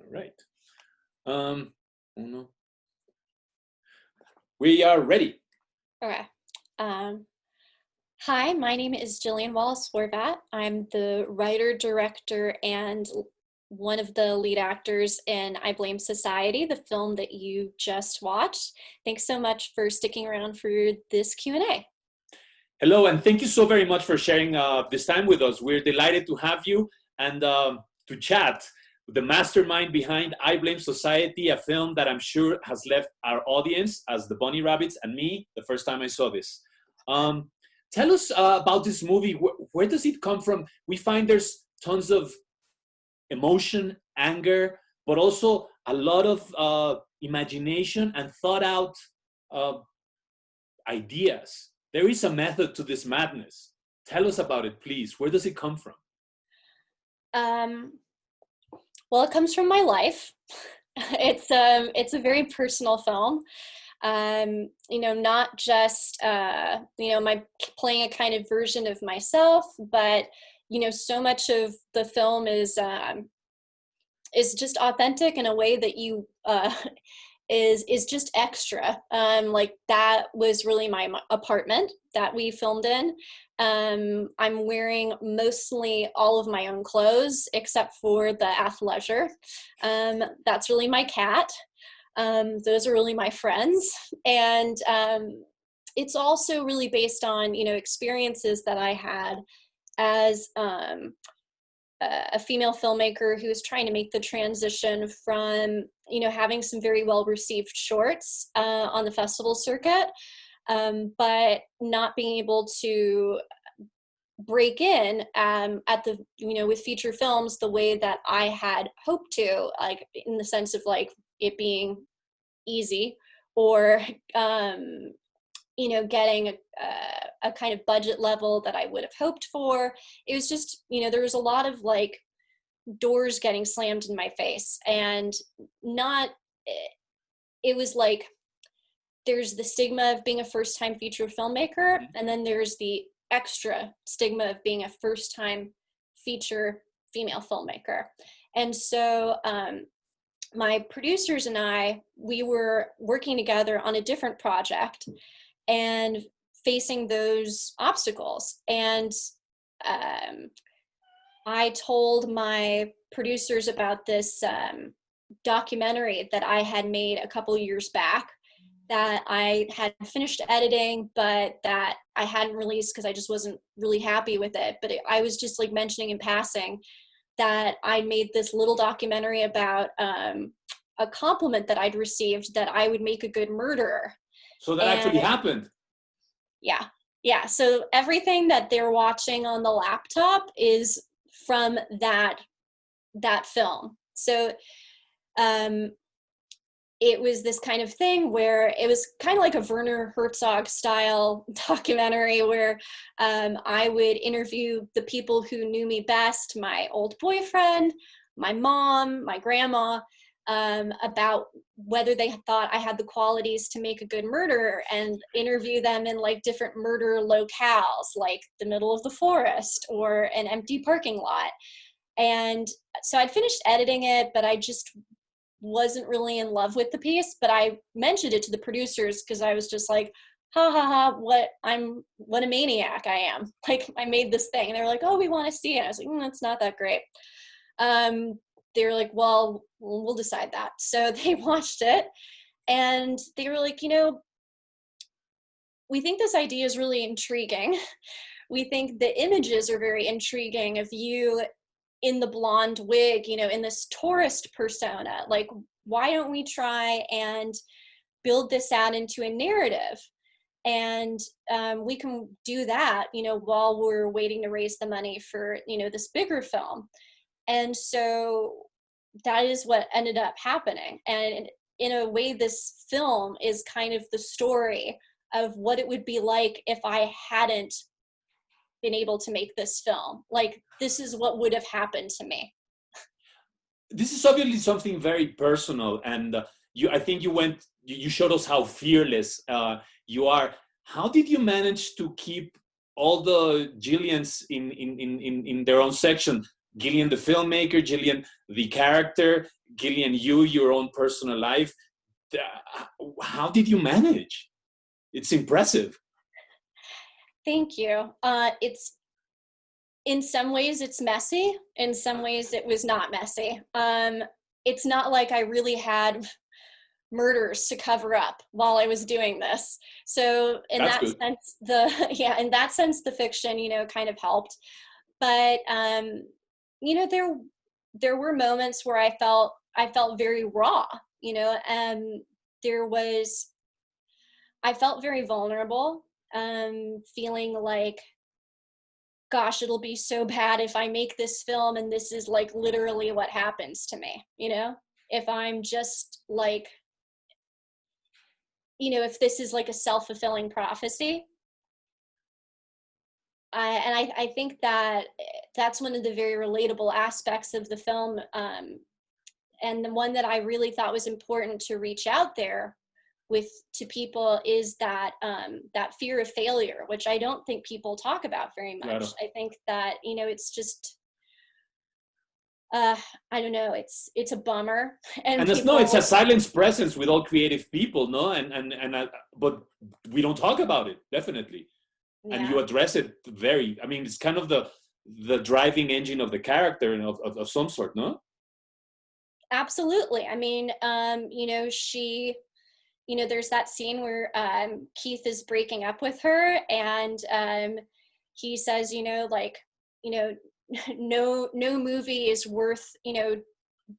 All right. Uno. We are ready. Okay. Hi, my name is Gillian Wallace Horvat. I'm the writer, director, and one of the lead actors in I Blame Society, the film that you just watched. Thanks so much for sticking around for this Q&A. Hello, and thank you so very much for sharing this time with us. We're delighted to have you and to chat with the mastermind behind I Blame Society, a film that I'm sure has left our audience, as the Bunny Rabbits and me, the first time I saw this. Tell us about this movie. Where does it come from? We find there's tons of emotion, anger, but also a lot of imagination and thought out ideas. There is a method to this madness. Tell us about it, please. Where does it come from? Well, it comes from my life. It's a very personal film. Not just my playing a kind of version of myself, but so much of the film is just authentic in a way that you is just extra. Like that was really my apartment that we filmed in. I'm wearing mostly all of my own clothes except for the athleisure. That's really my cat. Those are really my friends. And it's also really based on, experiences that I had as a female filmmaker who was trying to make the transition from, having some very well-received shorts on the festival circuit, but not being able to break in at the, with feature films the way that I had hoped to, like in the sense of like it being easy or, getting a kind of budget level that I would have hoped for. It was just, there was a lot of like doors getting slammed in my face, and it was like, there's the stigma of being a first-time feature filmmaker, and then there's the extra stigma of being a first-time feature female filmmaker. And so my producers and I, we were working together on a different project and facing those obstacles. And I told my producers about this documentary that I had made a couple years back that I had finished editing, but that I hadn't released because I just wasn't really happy with it. But I was just like mentioning in passing that I made this little documentary about a compliment that I'd received that I would make a good murderer. So that actually happened. Yeah. So everything that they're watching on the laptop is from that film. So it was this kind of thing where it was kind of like a Werner Herzog style documentary where I would interview the people who knew me best, my old boyfriend, my mom, my grandma, about whether they thought I had the qualities to make a good murderer, and interview them in like different murder locales, like the middle of the forest or an empty parking lot. And so I'd finished editing it, but I just wasn't really in love with the piece. But I mentioned it to the producers because I was just like, ha ha ha, what a maniac I am. Like, I made this thing. And they were like, oh, we want to see it. I was like, it's not that great. They were like, well, we'll decide that. So they watched it and they were like, we think this idea is really intriguing. We think the images are very intriguing of you in the blonde wig, in this tourist persona. Like, why don't we try and build this out into a narrative? And we can do that, while we're waiting to raise the money for, this bigger film. And so that is what ended up happening. And in a way, this film is kind of the story of what it would be like if I hadn't been able to make this film. Like, this is what would have happened to me. This is obviously something very personal, and I think you showed us how fearless you are. How did you manage to keep all the Gillians in their own section? Gillian, the filmmaker, Gillian, the character, Gillian, your own personal life. How did you manage? It's impressive. Thank you. It's in some ways it's messy. In some ways it was not messy. It's not like I really had murders to cover up while I was doing this. So in That's that good. sense, in that sense, the fiction, kind of helped. But there were moments where I felt very raw, and I felt very vulnerable, feeling like, gosh, it'll be so bad if I make this film and this is like literally what happens to me, if I'm just like, if this is like a self-fulfilling prophecy. I think that's one of the very relatable aspects of the film, and the one that I really thought was important to reach out there to people is that that fear of failure, which I don't think people talk about very much. Claro. I think that it's just I don't know, it's a bummer, and it's a silent presence with all creative people, no, but we don't talk about it, definitely. Yeah. And you address it it's kind of the driving engine of the character and of some sort, no? Absolutely. I mean, she, there's that scene where Keith is breaking up with her, and he says, no movie is worth,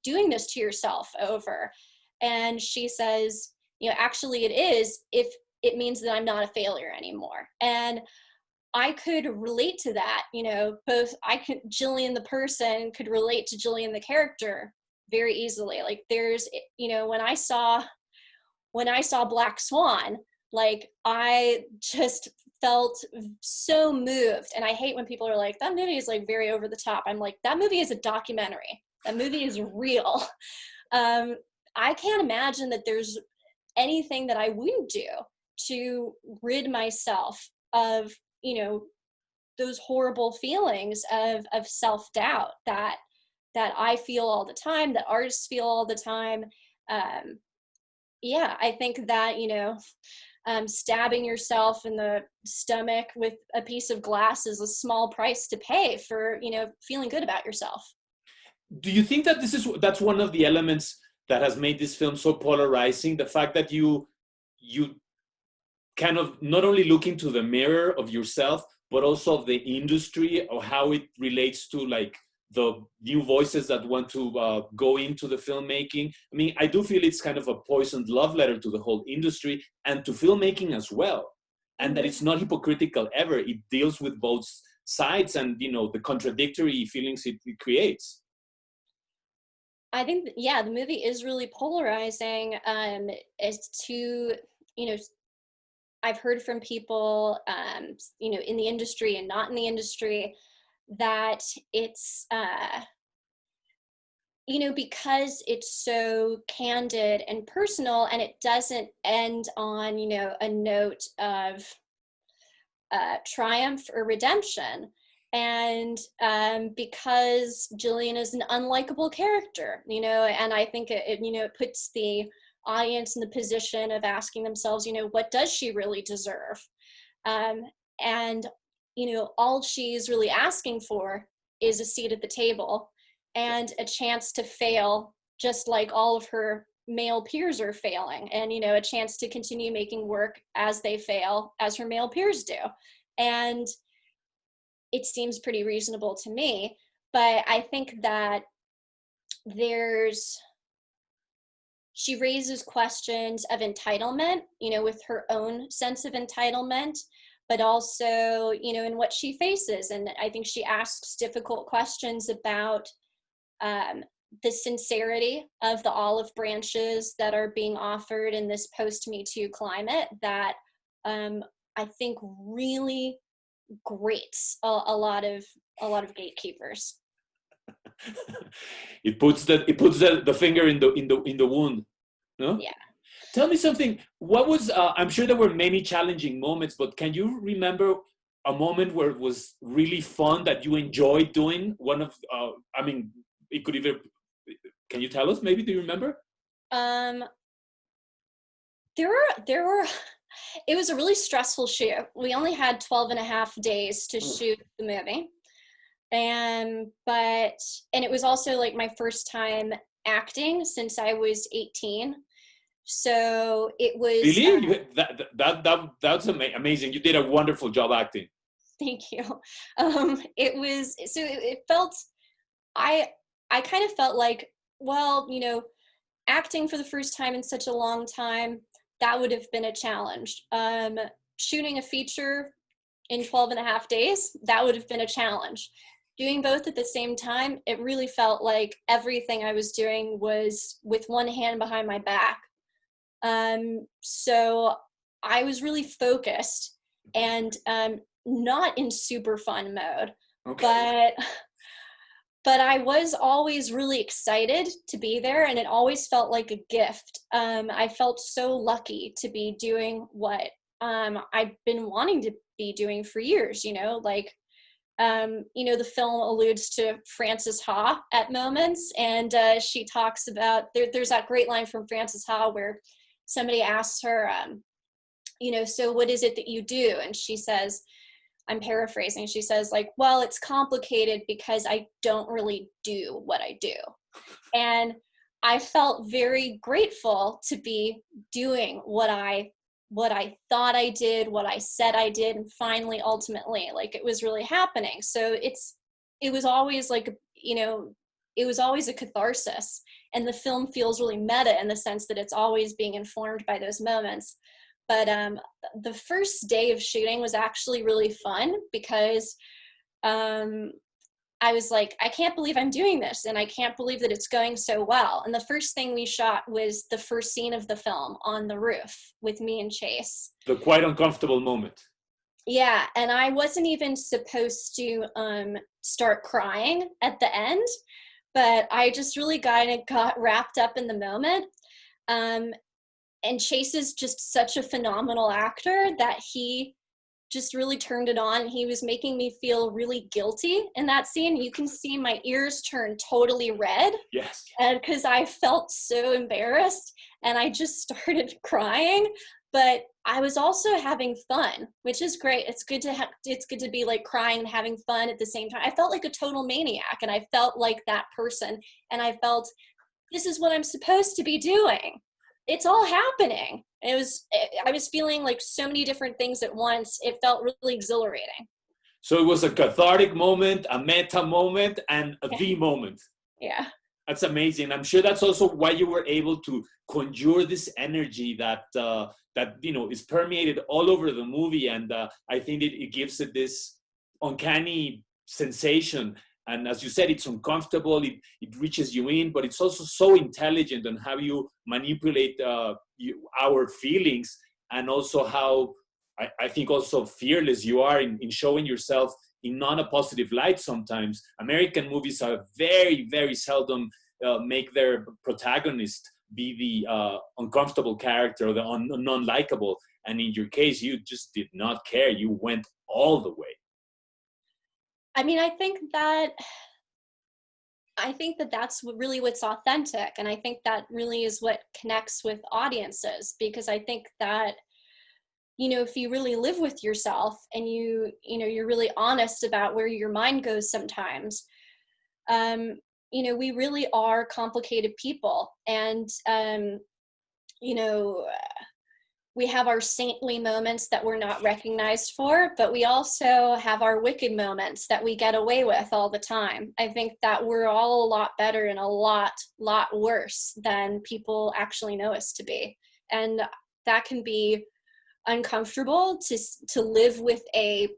doing this to yourself over. And she says, actually it is, if it means that I'm not a failure anymore. And I could relate to that, Gillian the person could relate to Gillian the character very easily. Like there's, when I saw Black Swan, like I just felt so moved. And I hate when people are like, that movie is like very over the top. I'm like, that movie is a documentary. That movie is real. I can't imagine that there's anything that I wouldn't do to rid myself of, those horrible feelings of self-doubt that I feel all the time, that artists feel all the time. I think that, stabbing yourself in the stomach with a piece of glass is a small price to pay for, feeling good about yourself. Do you think that that's one of the elements that has made this film so polarizing? The fact that you kind of not only look into the mirror of yourself, but also of the industry, or how it relates to like the new voices that want to go into the filmmaking. I mean, I do feel it's kind of a poisoned love letter to the whole industry and to filmmaking as well. And that it's not hypocritical ever. It deals with both sides and, the contradictory feelings it creates. I think, the movie is really polarizing as to, I've heard from people, in the industry and not in the industry, that it's, because it's so candid and personal, and it doesn't end on, a note of triumph or redemption. And because Gillian is an unlikable character, and I think it puts the audience in the position of asking themselves, what does she really deserve? And all she's really asking for is a seat at the table and a chance to fail, just like all of her male peers are failing, and a chance to continue making work as they fail, as her male peers do. And it seems pretty reasonable to me, but I think that she raises questions of entitlement, with her own sense of entitlement, but also, in what she faces. And I think she asks difficult questions about the sincerity of the olive branches that are being offered in this post-Me Too climate that I think really grates a lot of gatekeepers. It puts the finger in the wound, no? Yeah. Tell me something. What was? I'm sure there were many challenging moments, but can you remember a moment where it was really fun that you enjoyed doing? One of, I mean, it could either, can you tell us maybe, do you remember? Um, there were, it was a really stressful shoot. We only had 12 and a half days to shoot the movie. And it was also like my first time acting since I was 18. So it was Really? That's amazing. You did a wonderful job acting. Thank you. It was, so it felt, I kind of felt like, well, you know, acting for the first time in such a long time, that would have been a challenge. Shooting a feature in 12 and a half days, that would have been a challenge. Doing both at the same time, it really felt like everything I was doing was with one hand behind my back. So I was really focused and not in super fun mode, okay. But I was always really excited to be there, and it always felt like a gift. I felt so lucky to be doing what I've been wanting to be doing for years, you know, like, you know, the film alludes to Frances Ha at moments, and she talks about, there's that great line from Frances Ha where somebody asks her, you know, so what is it that you do? And she says, I'm paraphrasing, she says, like, well, it's complicated because I don't really do what I do. And I felt very grateful to be doing what I thought I did, what I said I did, and finally, ultimately, like, it was really happening. So it was always like, you know, it was always a catharsis. And the film feels really meta in the sense that it's always being informed by those moments. But the first day of shooting was actually really fun because I was like, I can't believe I'm doing this, and I can't believe that it's going so well. And the first thing we shot was the first scene of the film on the roof with me and Chase. The quite uncomfortable moment. Yeah, and I wasn't even supposed to start crying at the end, but I just really got wrapped up in the moment. And Chase is just such a phenomenal actor that he just really turned it on. He was making me feel really guilty in that scene. You can see my ears turn totally red. Yes. And because I felt so embarrassed, and I just started crying. But I was also having fun, which is great. It's good to be like crying and having fun at the same time. I felt like a total maniac, and I felt like that person. And I felt, this is what I'm supposed to be doing. It's all happening. I was feeling like so many different things at once. It felt really exhilarating. So it was a cathartic moment, a meta moment, and the moment. Yeah. That's amazing. I'm sure that's also why you were able to conjure this energy that you know is permeated all over the movie, and I think it gives it this uncanny sensation. And as you said, it's uncomfortable, it reaches you in, but it's also so intelligent on how you manipulate our feelings, and also how I think also fearless you are in showing yourself in not a positive light sometimes. American movies are very, very seldom make their protagonist be the uncomfortable character or the non-likable. And in your case, you just did not care. You went all the way. I mean, I think that that's really what's authentic. And I think that really is what connects with audiences, because I think that, you know, if you really live with yourself and you know, you're really honest about where your mind goes sometimes, you know, we really are complicated people. And, you know, we have our saintly moments that we're not recognized for, but we also have our wicked moments that we get away with all the time. I think that we're all a lot better and a lot worse than people actually know us to be. And that can be uncomfortable to live with a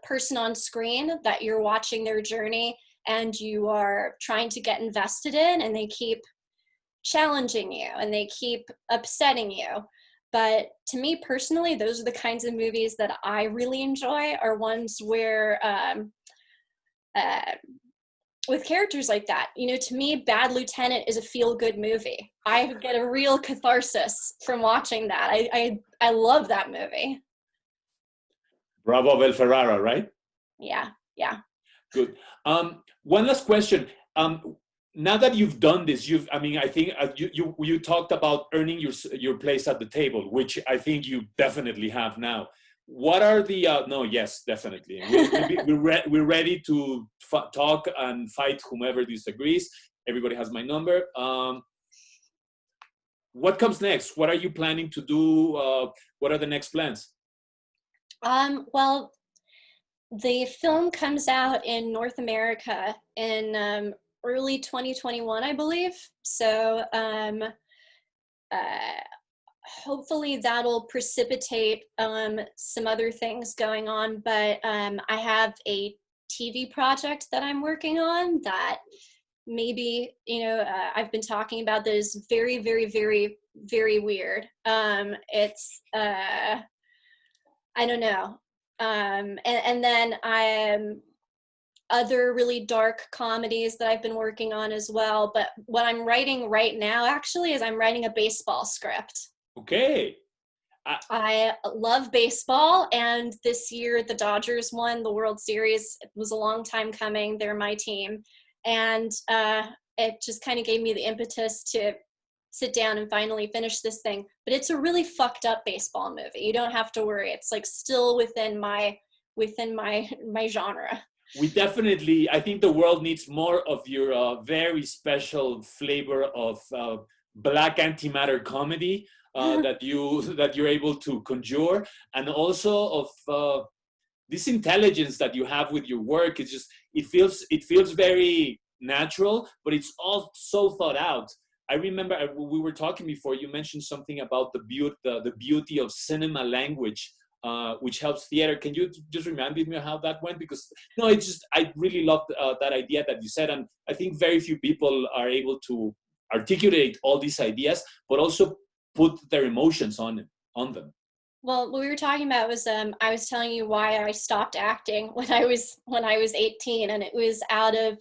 person on screen that you're watching their journey and you are trying to get invested in, and they keep challenging you and they keep upsetting you. But to me personally, those are the kinds of movies that I really enjoy, are ones where, with characters like that, you know, to me, Bad Lieutenant is a feel-good movie. I get a real catharsis from watching that. I love that movie. Bravo Belferrara, right? Yeah, yeah. Good. One last question. Now that you've done this, I mean, I think you talked about earning your place at the table, which I think you definitely have now. What are the no? Yes, definitely. We're ready to talk and fight whomever disagrees. Everybody has my number. What comes next? What are you planning to do? What are the next plans? Well, the film comes out in North America in early 2021, I believe. So hopefully that'll precipitate some other things going on. But I have a TV project that I'm working on that maybe, I've been talking about that is very, very, very, very weird. It's, I don't know. And then other really dark comedies that I've been working on as well. But what I'm writing right now actually is I'm writing a baseball script. Okay. I love baseball, and this year the Dodgers won the World Series. It was a long time coming. They're my team. And it just kind of gave me the impetus to sit down and finally finish this thing. But it's a really fucked up baseball movie. You don't have to worry. It's like still within my genre. We definitely, I think the world needs more of your very special flavor of black antimatter comedy that you're able to conjure, and also of this intelligence that you have with your work. It's just it feels very natural, but it's all so thought out. I remember we were talking before. You mentioned something about the beauty of cinema language, which helps theater. Can you just remind me how that went? Because no, it's just I really loved that idea that you said, and I think very few people are able to articulate all these ideas, but also put their emotions on them. Well, what we were talking about was I was telling you why I stopped acting when I was 18, and it was out of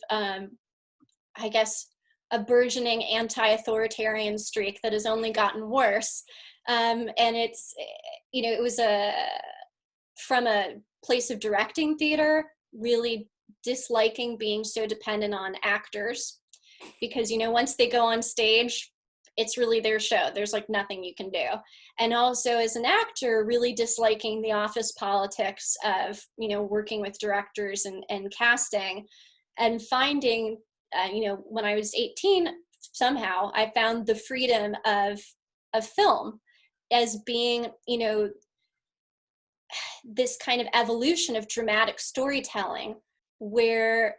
I guess a burgeoning anti-authoritarian streak that has only gotten worse. And it's, it was from a place of directing theater, really disliking being so dependent on actors, because, once they go on stage, it's really their show. There's like nothing you can do. And also as an actor, really disliking the office politics of, working with directors and casting, and finding, when I was 18, somehow I found the freedom of film as being, this kind of evolution of dramatic storytelling where,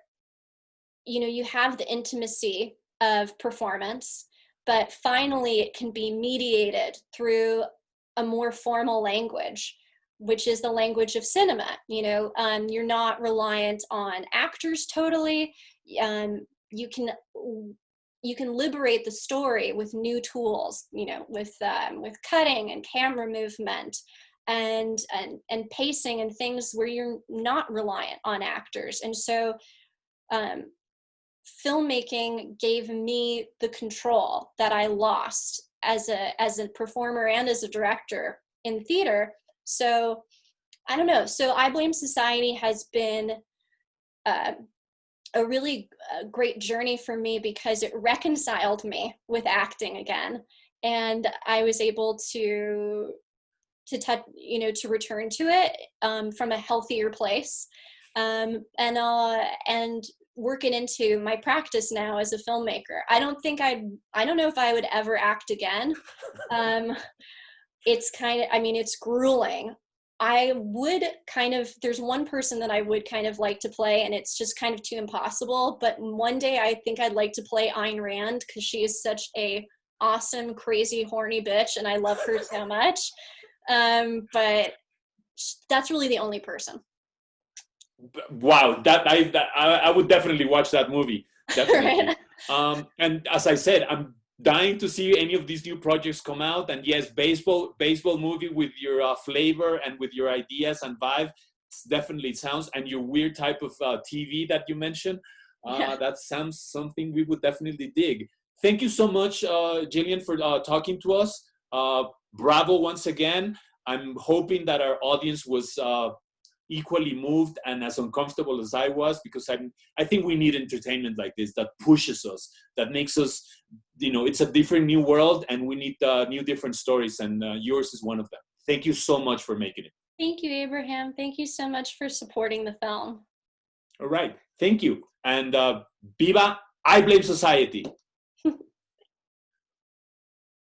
you have the intimacy of performance, but finally it can be mediated through a more formal language, which is the language of cinema. You're not reliant on actors totally. You can liberate the story with new tools, with cutting and camera movement and pacing and things where you're not reliant on actors. And so filmmaking gave me the control that I lost as a performer and as a director in theater. So I don't know. So I Blame Society has been a really great journey for me because it reconciled me with acting again, and I was able to touch, to return to it from a healthier place, and work it into my practice now as a filmmaker. I don't know if I would ever act again. It's it's grueling. There's one person that I would kind of like to play, and it's just kind of too impossible. But one day I think I'd like to play Ayn Rand, because she is such a awesome, crazy, horny bitch, and I love her so much. But that's really the only person. Wow, I would definitely watch that movie. Definitely. Right. And as I said, I'm dying to see any of these new projects come out. And yes, baseball movie with your flavor and with your ideas and vibe. It's definitely sounds, and your weird type of TV that you mentioned. That sounds something we would definitely dig. Thank you so much, Gillian, for talking to us. Bravo once again. I'm hoping that our audience was equally moved and as uncomfortable as I was, because I think we need entertainment like this that pushes us, that makes us, it's a different new world, and we need new different stories, and yours is one of them. Thank you so much for making it. Thank you, Abraham. Thank you so much for supporting the film. All right. Thank you. And Viva I Blame Society.